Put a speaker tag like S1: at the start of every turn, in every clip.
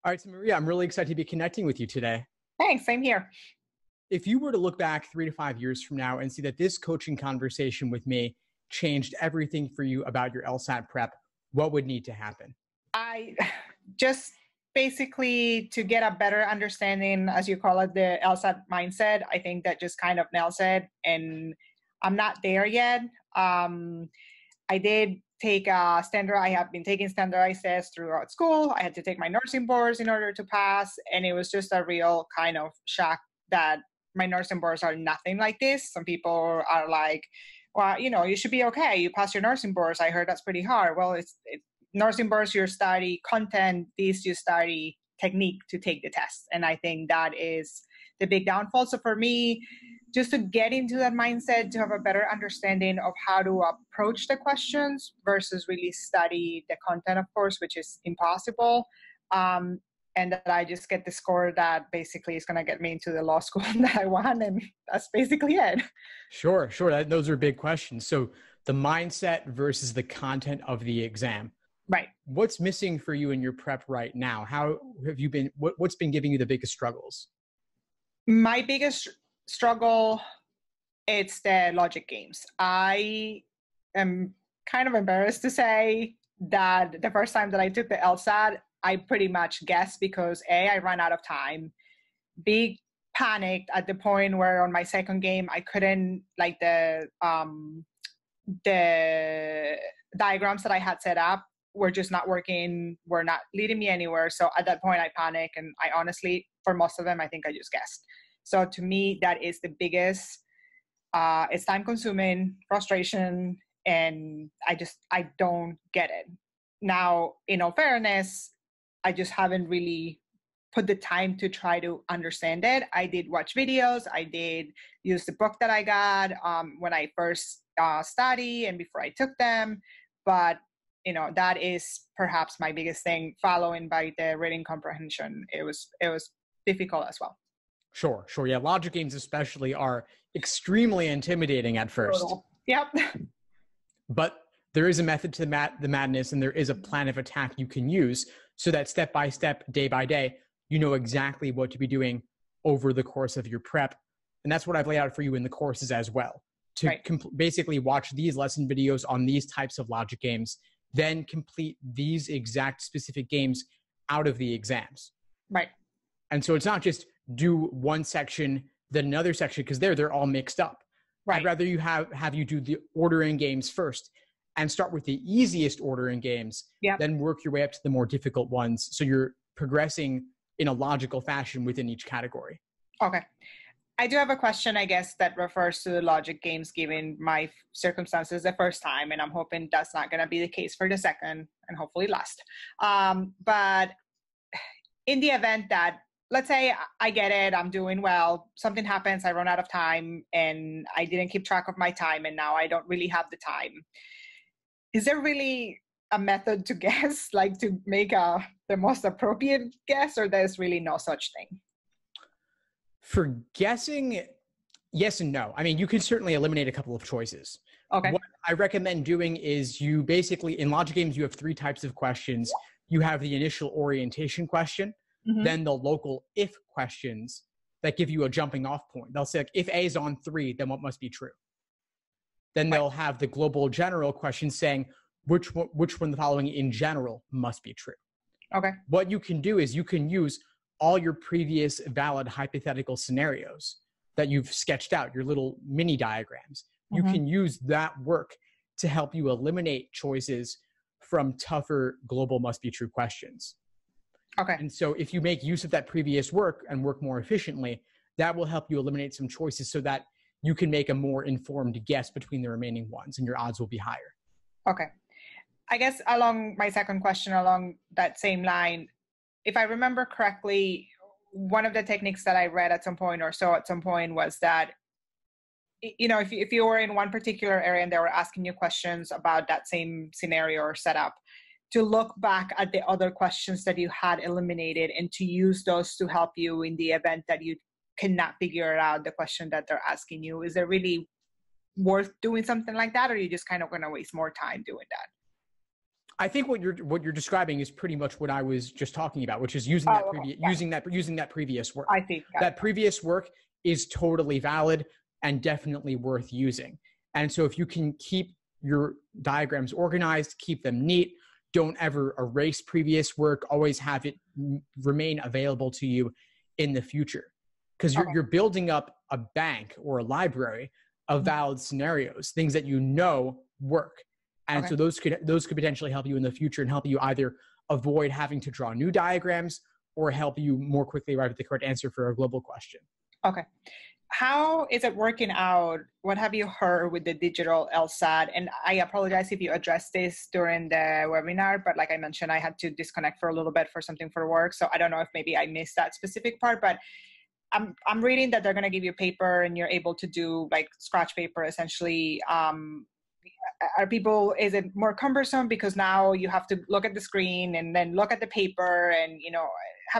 S1: All right, so Maria, I'm really excited to be connecting with you today.
S2: Thanks, same here.
S1: If you were to look back 3 to 5 years from now and see that this coaching conversation with me changed everything for you about your LSAT prep, what would need to happen?
S2: I just basically to get a better understanding, as you call it, the LSAT mindset, I think that just kind of nails it. And I'm not there yet. I did take I have been taking standardized tests throughout school. I had to take my nursing boards in order to pass. And it was just a real kind of shock that my nursing boards are nothing like this. Some people are like, well, you should be okay. You pass your nursing boards. I heard that's pretty hard. Well, it's nursing boards, you study content. These, you study technique to take the test. And I think that is the big downfall. So for me, just to get into that mindset, to have a better understanding of how to approach the questions versus really study the content, of course, which is impossible. And that I just get the score that basically is going to get me into the law school that I want. And that's basically it.
S1: Sure. Those are big questions. So the mindset versus the content of the exam.
S2: Right.
S1: What's missing for you in your prep right now? How have you been, what's been giving you the biggest struggles?
S2: My biggest struggle, it's the logic games. I am kind of embarrassed to say that the first time that I took the LSAT, I pretty much guessed because A, I ran out of time. B, panicked at the point where on my second game, I couldn't, like the diagrams that I had set up were just not working, were not leading me anywhere. So at that point I panicked, and I honestly, for most of them, I think I just guessed. So to me, that is the biggest, it's time consuming, frustration, and I don't get it. Now, in all fairness, I just haven't really put the time to try to understand it. I did watch videos. I did use the book that I got when I first studied and before I took them. But, that is perhaps my biggest thing, following by the reading comprehension. It was difficult as well.
S1: Sure. Yeah, logic games especially are extremely intimidating at first.
S2: Total. Yep.
S1: But there is a method to the madness, and there is a plan of attack you can use so that step by step, day by day, you know exactly what to be doing over the course of your prep. And that's what I've laid out for you in the courses as well, to basically watch these lesson videos on these types of logic games, then complete these exact specific games out of the exams.
S2: Right.
S1: And so it's not just do one section, then another section, because they're all mixed up. Right. I'd rather you have you do the ordering games first and start with the easiest ordering games, then work your way up to the more difficult ones. So you're progressing in a logical fashion within each category. Okay.
S2: I do have a question, I guess, that refers to the logic games given my circumstances the first time, and I'm hoping that's not going to be the case for the second and hopefully last. But in the event that, let's say I get it, I'm doing well, something happens, I run out of time, and I didn't keep track of my time, and now I don't really have the time. Is there really a method to guess, like to make the most appropriate guess, or there's really no such thing?
S1: For guessing, yes and no. I mean, you can certainly eliminate a couple of choices.
S2: Okay.
S1: What I recommend doing is you basically, in logic games, you have 3 types of questions. You have the initial orientation question, then the local if questions that give you a jumping off point. They'll say, like, if A is on 3, then what must be true? Then they'll have the global general question saying, which one the following in general must be true.
S2: Okay.
S1: What you can do is you can use all your previous valid hypothetical scenarios that you've sketched out, your little mini diagrams. You can use that work to help you eliminate choices from tougher global must be true questions.
S2: Okay.
S1: And so if you make use of that previous work and work more efficiently, that will help you eliminate some choices so that you can make a more informed guess between the remaining ones, and your odds will be higher.
S2: Okay. I guess along my second question, along that same line, if I remember correctly, one of the techniques that I read at some point or so at some point was that, if you were in one particular area and they were asking you questions about that same scenario or setup, to look back at the other questions that you had eliminated and to use those to help you in the event that you cannot figure out the question that they're asking you. Is it really worth doing something like that, or are you just kind of going to waste more time doing that?
S1: I think what you're describing is pretty much what I was just talking about, which is using using that previous work.
S2: I see.
S1: That previous work is totally valid and definitely worth using. And so if you can keep your diagrams organized, keep them neat, don't ever erase previous work, always have it remain available to you in the future. Because you're building up a bank or a library of valid scenarios, things that you know work. And so those could potentially help you in the future and help you either avoid having to draw new diagrams or help you more quickly arrive at the correct answer for a global question.
S2: Okay. How is it working out? What have you heard with the digital LSAT? And I apologize if you addressed this during the webinar, but like I mentioned, I had to disconnect for a little bit for something for work. So I don't know if maybe I missed that specific part, but I'm reading that they're going to give you paper and you're able to do like scratch paper essentially. Is it more cumbersome because now you have to look at the screen and then look at the paper and,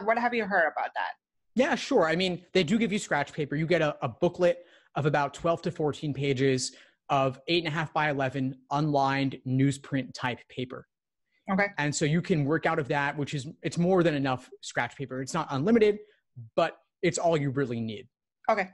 S2: what have you heard about that?
S1: Yeah, sure. I mean, they do give you scratch paper. You get a booklet of about 12 to 14 pages of 8.5 by 11 unlined newsprint type paper.
S2: Okay.
S1: And so you can work out of that, it's more than enough scratch paper. It's not unlimited, but it's all you really need.
S2: Okay.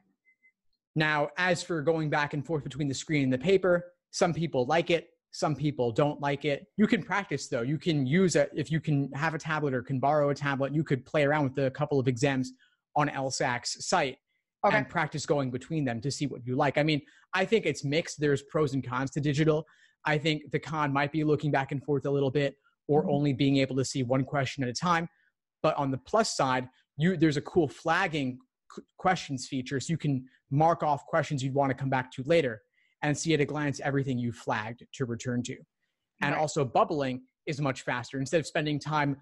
S1: Now, as for going back and forth between the screen and the paper, some people like it, some people don't like it. You can practice though. You can use it if you can have a tablet or can borrow a tablet. You could play around with a couple of exams on LSAC's site and practice going between them to see what you like. I mean, I think it's mixed. There's pros and cons to digital. I think the con might be looking back and forth a little bit or only being able to see one question at a time. But on the plus side, there's a cool flagging questions feature. So you can mark off questions you'd want to come back to later and see at a glance everything you flagged to return to. And also bubbling is much faster. Instead of spending time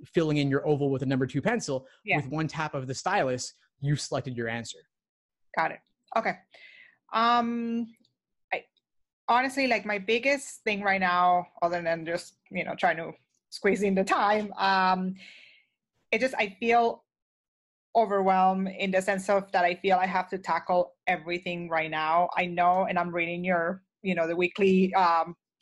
S1: filling in your oval with a number 2 pencil, with one tap of the stylus, you've selected your answer.
S2: Got it. Okay. I honestly, like my biggest thing right now, other than just, trying to squeeze in the time, I feel overwhelmed in the sense of that I feel I have to tackle everything right now. I know, and I'm reading your, the weekly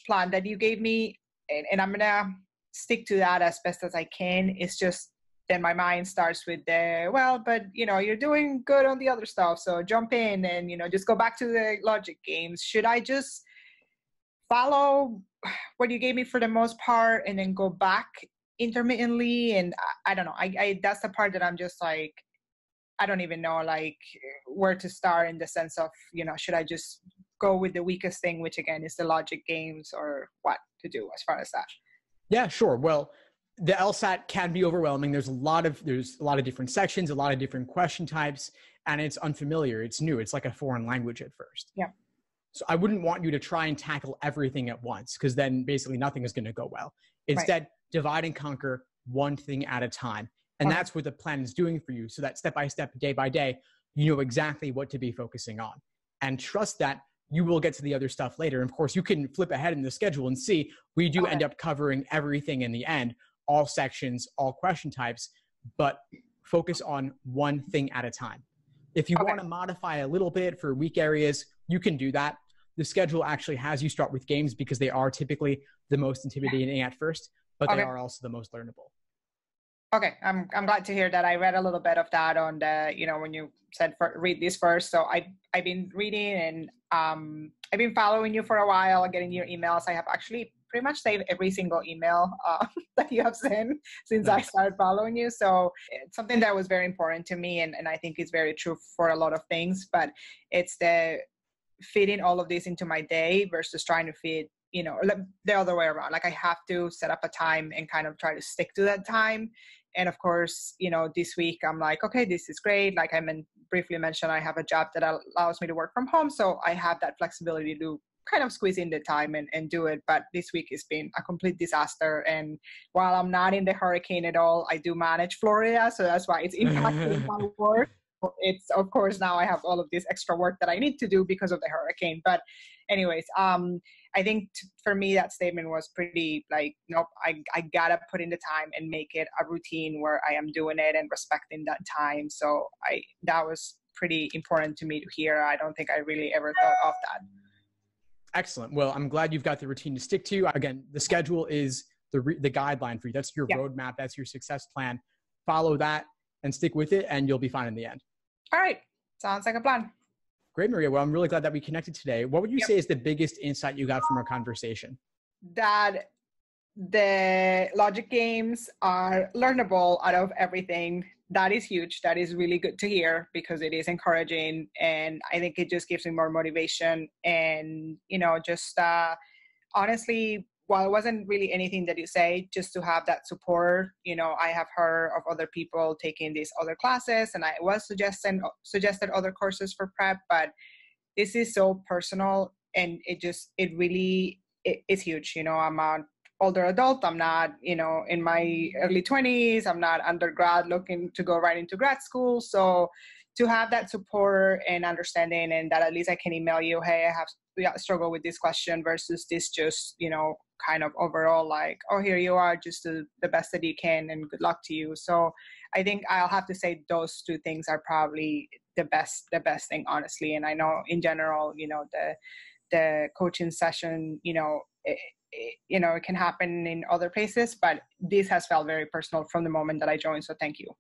S2: plan that you gave me, and I'm gonna stick to that as best as I can. It's just then my mind starts with but you're doing good on the other stuff, so jump in and just go back to the logic games. Should I just follow what you gave me for the most part and then go back intermittently? And I don't know. I that's the part that I'm just like, I don't even know like where to start in the sense of, should I just go with the weakest thing, which again is the logic games, or what to do as far as that?
S1: Yeah, sure. Well, the LSAT can be overwhelming. There's a lot of different sections, a lot of different question types, and it's unfamiliar. It's new. It's like a foreign language at first.
S2: Yeah.
S1: So I wouldn't want you to try and tackle everything at once, because then basically nothing is going to go well. Instead, divide and conquer one thing at a time. And that's what the plan is doing for you. So that step by step, day by day, you know exactly what to be focusing on. And trust that you will get to the other stuff later. And of course, you can flip ahead in the schedule and see we do end up covering everything in the end, all sections, all question types, but focus on one thing at a time. If you want to modify a little bit for weak areas, you can do that. The schedule actually has you start with games because they are typically the most intimidating at first, but they are also the most learnable.
S2: Okay, I'm glad to hear that. I read a little bit of that on the, when you said read this first. So I've been reading and I've been following you for a while, getting your emails. I have actually pretty much saved every single email that you have sent since I started following you. So it's something that was very important to me, and I think it's very true for a lot of things, but it's the fitting all of this into my day versus trying to fit, the other way around. Like I have to set up a time and kind of try to stick to that time. And of course, this week I'm like, okay, this is great. Like I briefly mentioned, I have a job that allows me to work from home. So I have that flexibility to kind of squeeze in the time and do it. But this week has been a complete disaster. And while I'm not in the hurricane at all, I do manage Florida. So that's why it's impacting my work. It's, of course, now I have all of this extra work that I need to do because of the hurricane. But anyways, I think for me, that statement was pretty like, nope, I gotta put in the time and make it a routine where I am doing it and respecting that time. So that was pretty important to me to hear. I don't think I really ever thought of that.
S1: Excellent. Well, I'm glad you've got the routine to stick to. Again, the schedule is the guideline for you. That's your
S2: Yeah.
S1: roadmap. That's your success plan. Follow that and stick with it, and you'll be fine in the end.
S2: All right. Sounds like a plan.
S1: Great, Maria. Well, I'm really glad that we connected today. What would you say is the biggest insight you got from our conversation?
S2: That the logic games are learnable out of everything. That is huge. That is really good to hear because it is encouraging. And I think it just gives me more motivation. And, just honestly, while it wasn't really anything that you say, just to have that support, I have heard of other people taking these other classes, and I was suggested other courses for prep, but this is so personal, and it really is huge. I'm an older adult. I'm not, in my early 20s. I'm not undergrad looking to go right into grad school. So to have that support and understanding, and that at least I can email you, hey, I have struggled with this question versus this just, kind of overall like, oh, here you are, just the best that you can and good luck to you. So I think I'll have to say those two things are probably the best thing, honestly. And I know in general, the coaching session, it can happen in other places, but this has felt very personal from the moment that I joined. So thank you.